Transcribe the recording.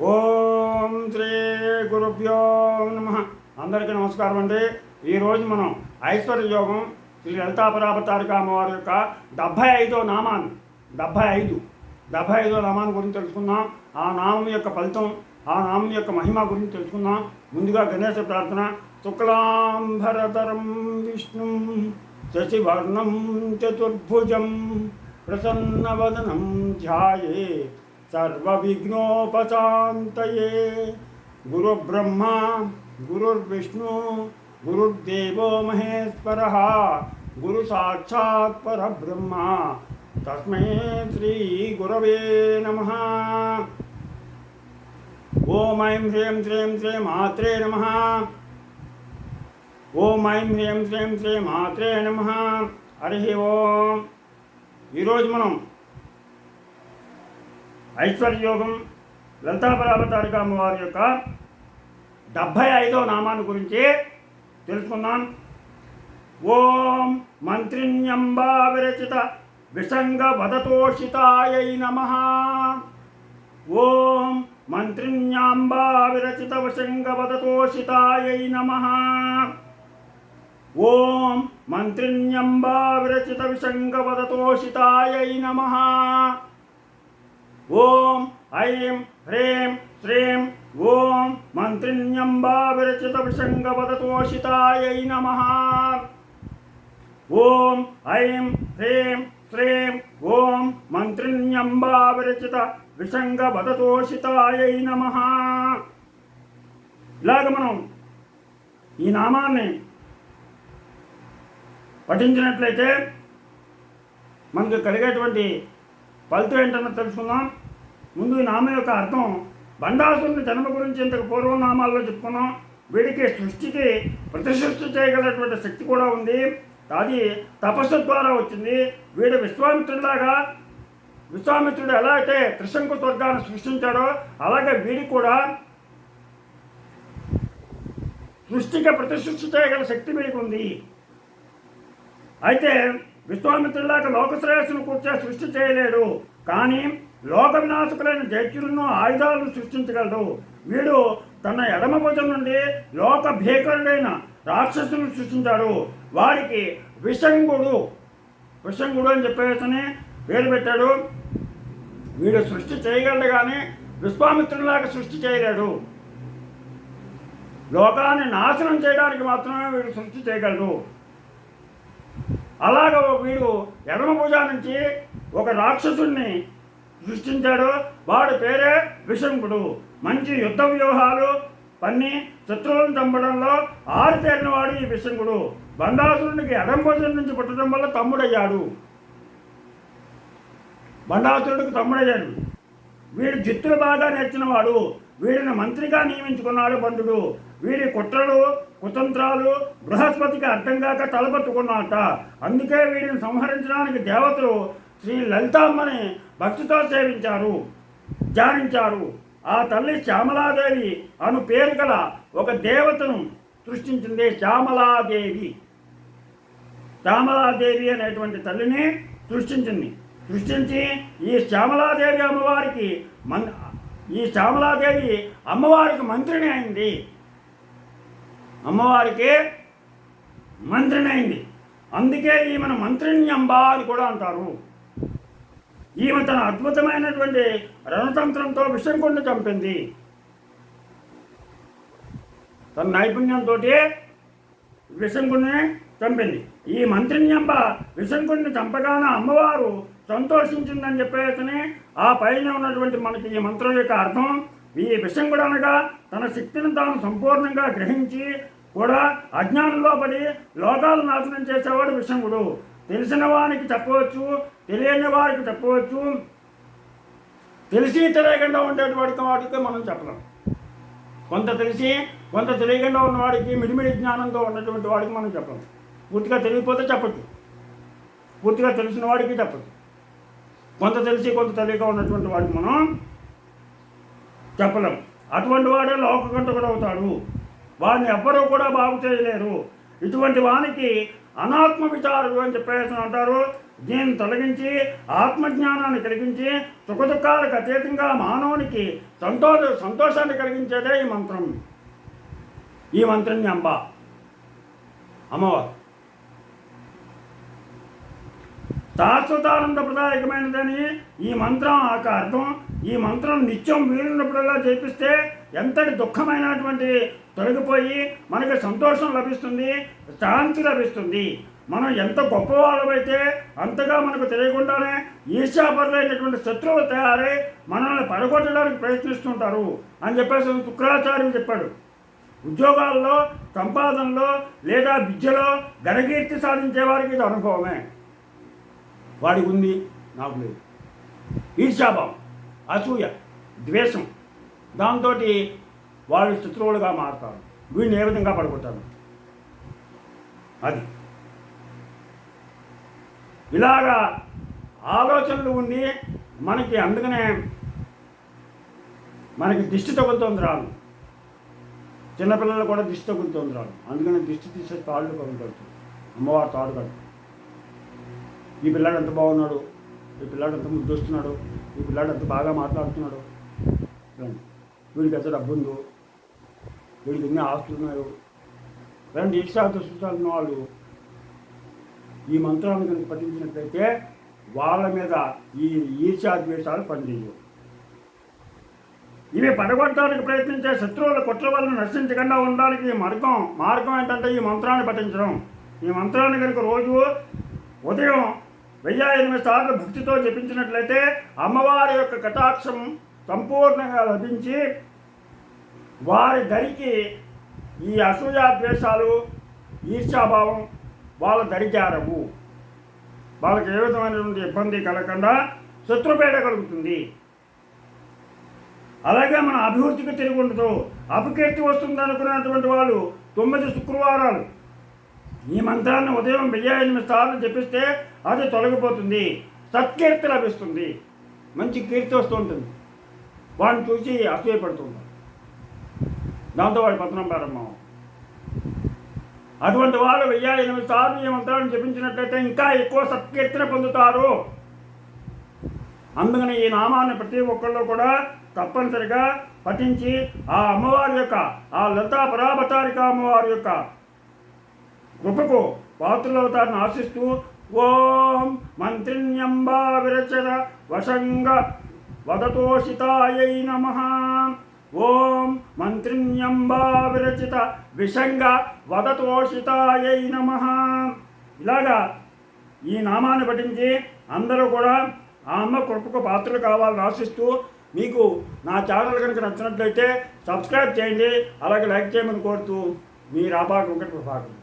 ఓం శ్రీ గురుభ్యో నమ. అందరికీ నమస్కారం అండి. ఈరోజు మనం ఐశ్వర్య యోగం శ్రీ లలితాపరాపతారిక అమ్మవారి యొక్క 75వ నామాన్ని 75వ నామాన్ని గురించి తెలుసుకుందాం. ఆ నామం యొక్క ఫలితం, ఆ నామం యొక్క మహిమ గురించి తెలుసుకుందాం. ముందుగా గణేశ ప్రార్థన. శుక్లాంబరధరం విష్ణుం శశివర్ణం చతుర్భుజం ప్రసన్నవదనం ధ్యాయే सर्वविघ्नोपशान्तये. गुरुब्रह्मा गुरुर्विष्णु गुरुर्देवो महेश्वरः गुरुसाक्षात् परब्रह्म तस्मै श्री गुरवे नमः. ओम ऐं ह्रीं श्रीं श्री मात्रे नमः. ओम ऐं ह्रीं श्रीं श्री मात्रे नमः. हरिः ओम. ఈరోజు మనం ఐశ్వర్యయోగం లలితాపరాపతారిక అమ్మవారి యొక్క 75వ నామాన్ని గురించి తెలుసుకుందాం. ఓం మంత్రిణ్యంబా విరచిత విసంగ వదతోషితాయై నమః. ఓం మంత్రిణ్యాంబా విరచిత విసంగ వదతోషితాయై నమః. ఓం మంత్రిణ్యంబా విరచిత విసంగ వదతోషితాయై నమః. ఓం ఐం హ్రీం శ్రీం ఓం మంత్రిణ్యంబా విరచిత విసంగ వదతోషితాయై నమః. ఓం ఐం హ్రీం శ్రీం ఓం మంత్రిణ్యంబా విరచిత విసంగ వదతోషితాయై నమః. ఇలాగ మనం ఈ నామాన్ని పఠించినట్లయితే మనకు కలిగేటువంటి ఫలితం ఏంటన్నా తెలుసుకుందాం. ముందు ఈ నామం యొక్క అర్థం. బండాసురుని జన్మ గురించి ఇంతకు పూర్వ నామాల్లో చెప్పుకున్నాం. వీడికి సృష్టికి ప్రతిసృష్టి చేయగలటువంటి శక్తి కూడా ఉంది. అది తపస్సు ద్వారా వచ్చింది. వీడు విశ్వామిత్రుడు ఎలా అయితే త్రిశంకు స్వర్గాన్ని సృష్టించాడో అలాగే వీడి కూడా సృష్టికి ప్రతిసృష్టి చేయగల శక్తి వీడికి ఉంది. అయితే విశ్వామిత్రులాగా లోకశ్రేయస్సును కూర్చే సృష్టి చేయలేడు, కానీ లోక వినాశకులైన దైత్యులను ఆయుధాలను సృష్టించగలడు. వీడు తన ఎడమ భుజం నుండి లోక భీకరుడైన రాక్షసులను సృష్టించాడు. వారికి విషంగుడు అని చెప్పేసి పేరు పెట్టాడు. వీడు సృష్టి చేయగలడు కానీ విశ్వామిత్రులాగా సృష్టి చేయలేడు. లోకాన్ని నాశనం చేయడానికి మాత్రమే వీడు సృష్టి చేయగలడు. అలాగ వీడు ఎడమ భుజా నుంచి ఒక రాక్షసుడిని సృష్టించాడు. వాడి పేరే విషంకుడు. మంచి యుద్ధ వ్యూహాలు పన్ని శత్రువులను చంపడంలో ఆరితేరిన వాడు ఈ విషంకుడు. బండాసురుడికి ఎడమ భుజం నుంచి పుట్టడం వల్ల తమ్ముడయ్యాడు. వీడు జిత్తులు బాగా నేర్చినవాడు. వీడిని మంత్రిగా నియమించుకున్నాడు బంధుడు. వీడి కుట్రలు కుతంత్రాలు బృహస్పతికి అర్థం కాక తలపట్టుకున్నట. అందుకే వీడిని సంహరించడానికి దేవతలు శ్రీ లలితామ్మని భక్తితో ధ్యానించారు. ఆ తల్లి శ్యామలాదేవి అను పేరు గల ఒక దేవతను సృష్టించింది. శ్యామలాదేవి అనేటువంటి తల్లిని సృష్టించి ఈ శ్యామలాదేవి అమ్మవారికి మంత్రిని అయింది. అందుకే ఈమెను మంత్రిణ్యంబ అని కూడా అంటారు. ఈమె తన అద్భుతమైనటువంటి రణతంత్రంతో విషంకుడిని చంపింది. తన నైపుణ్యంతో విషంకుడిని చంపింది. ఈ మంత్రిణ్యంబ విషంకుడిని చంపగానే అమ్మవారు సంతోషించిందని చెప్పేసి ఆ పైన ఉన్నటువంటి మనకి ఈ మంత్రం యొక్క అర్థం. ఈ విషంకుడు అనగా తన శక్తిని తాను సంపూర్ణంగా గ్రహించి కూడా అజ్ఞానంలో పడి లోకాలు నాశనం చేసేవాడు విషంకుడు. తెలిసిన వారికి చెప్పవచ్చు, తెలియని వారికి చెప్పవచ్చు. తెలిసి తెలియకుండా ఉండేటువంటి వాడికి మనం చెప్పలేం. కొంత తెలిసి కొంత తెలియకుండా ఉన్నవాడికి మిడిమిడి జ్ఞానంతో ఉన్నటువంటి వాడికి మనం చెప్పలేం. పూర్తిగా తెలియకపోతే చెప్పచ్చు, పూర్తిగా తెలిసిన వాడికి చెప్పచ్చు. కొంత తెలిసి కొంత తెలియక ఉన్నటువంటి వాడికి మనం చెప్పలేం. అటువంటి వాడే లోకకంటకుడు అవుతాడు. వాడిని ఎవ్వరూ కూడా బాగు చేయలేరు. ఇటువంటి వానికి అనాత్మ విచారుడు అని చెప్పేసి అంటారు. దీన్ని తొలగించి ఆత్మజ్ఞానాన్ని కలిగించి సుఖదుఖాలకు అతీతంగా మానవునికి సంతోషాన్ని కలిగించేదే ఈ మంత్రం. ఈ మంత్రాన్ని అమ్మవారు శాశ్వతానందప్రదాయకమైనదని ఈ మంత్రం యొక్క అర్థం. ఈ మంత్రం నిత్యం వీలున్నప్పుడల్లా చేపిస్తే ఎంతటి దుఃఖమైనటువంటి తొలగిపోయి మనకి సంతోషం లభిస్తుంది, శాంతి లభిస్తుంది. మనం ఎంత గొప్పవాళ్ళమైతే అంతగా మనకు తెలియకుండానే ఈర్ష్యాపరులైనటువంటి శత్రువులు తయారై మనల్ని పడగొట్టడానికి ప్రయత్నిస్తుంటారు అని చెప్పేసి శుక్రాచార్యులు చెప్పాడు. ఉద్యోగాల్లో, సంపాదనలో లేదా విద్యలో ఘనకీర్తి సాధించే వారికి ఇది అనుభవమే. వాడికి ఉంది, నాకు లేదు. ఈర్ష్యాభావం, అసూయ, ద్వేషం, దాంతో వాళ్ళు శత్రువులుగా మారుతారు. వీడిని ఏ విధంగా పడుకుంటారు? అది ఇలాగా ఆలోచనలు ఉండి మనకి అందుకనే మనకి దిష్టి తగులుతోంది రాను. చిన్నపిల్లలు కూడా దిష్టి తగులుతోంది రాను. అందుకని దిష్టి తీసే తాళ్ళు కడుగుతాడు, అమ్మవారు తాడు కడుతుంది. ఈ పిల్లాడు ఎంత బాగున్నాడు, ఈ పిల్లాడు ఎంత ముద్దొస్తున్నాడు, ఈ పిల్లాడు ఎంత బాగా మాట్లాడుతున్నాడు, వీడికి ఎంత డబ్బు ఉందో, వీడికి ఎన్ని ఆస్తులు ఉన్నాయో. రెండు ఈర్ష్యాదృష్టాలున్న వాళ్ళు ఈ మంత్రాలను కనుక పఠించినట్లయితే వాళ్ళ మీద ఈ ఈర్ష్యాద్వేషాలు పనిచేయవు. ఇవి పడగొట్టడానికి ప్రయత్నించే శత్రువుల కుట్ర వల్ల నశించకుండా ఉండడానికి మార్గం ఏంటంటే ఈ మంత్రాన్ని పఠించడం. ఈ మంత్రాన్ని కనుక రోజు ఉదయం 1008 సార్లు భక్తితో జపించినట్లయితే అమ్మవారి యొక్క కటాక్షం సంపూర్ణంగా లభించి వారి దరికి ఈ అసూయాద్వేషాలు, ఈర్ష్యాభావం వాళ్ళ దరిచారవు. వాళ్ళకి ఏ విధమైనటువంటి ఇబ్బంది కలగకుండా శత్రుపేట కలుగుతుంది. అలాగే మన అభివృద్ధికి తిరిగి ఉండదు, అపకీర్తి వస్తుంది అనుకున్నటువంటి వాళ్ళు 9 శుక్రవారాలు ఈ మంత్రాన్ని ఉదయం 1008 సార్లు జపిస్తే అది తొలగిపోతుంది, సత్కీర్తి లభిస్తుంది, మంచి కీర్తి వస్తూ ఉంటుంది. వాడిని చూసి అసూయపడుతుంటారు, దాంతో వాడి పతనం ప్రారంభం. అటువంటి వాళ్ళు 1008 సార్లు ఈ మంత్రాన్ని జపించినట్లయితే ఇంకా ఎక్కువ సత్కీర్తిని పొందుతారు. అందుకని ఈ నామాన్ని ప్రతి ఒక్కళ్ళు కూడా తప్పనిసరిగా పఠించి ఆ అమ్మవారి యొక్క, ఆ లలితా పరాభటారిక అమ్మవారి యొక్క కృపకు పాత్రలవుతారని ఆశిస్తూ ఓం మంత్రిణ్యంబా విరచర వశంగ వదతోషితాయై నమః. ఓం మంత్రిణ్యంబా విరచిత విషంగ వదతోషితాయై నమః. ఇలాగా ఈ నామాన్ని పఠించి అందరూ కూడా ఆ అమ్మ కృపకు పాత్రలు కావాలని ఆశిస్తూ, మీకు నా ఛానల్ కనుక నచ్చినట్లయితే సబ్స్క్రైబ్ చేయండి, అలాగే లైక్ చేయమని కోరుతూ మీ రాపాకు వెంకట ప్రభాకర్.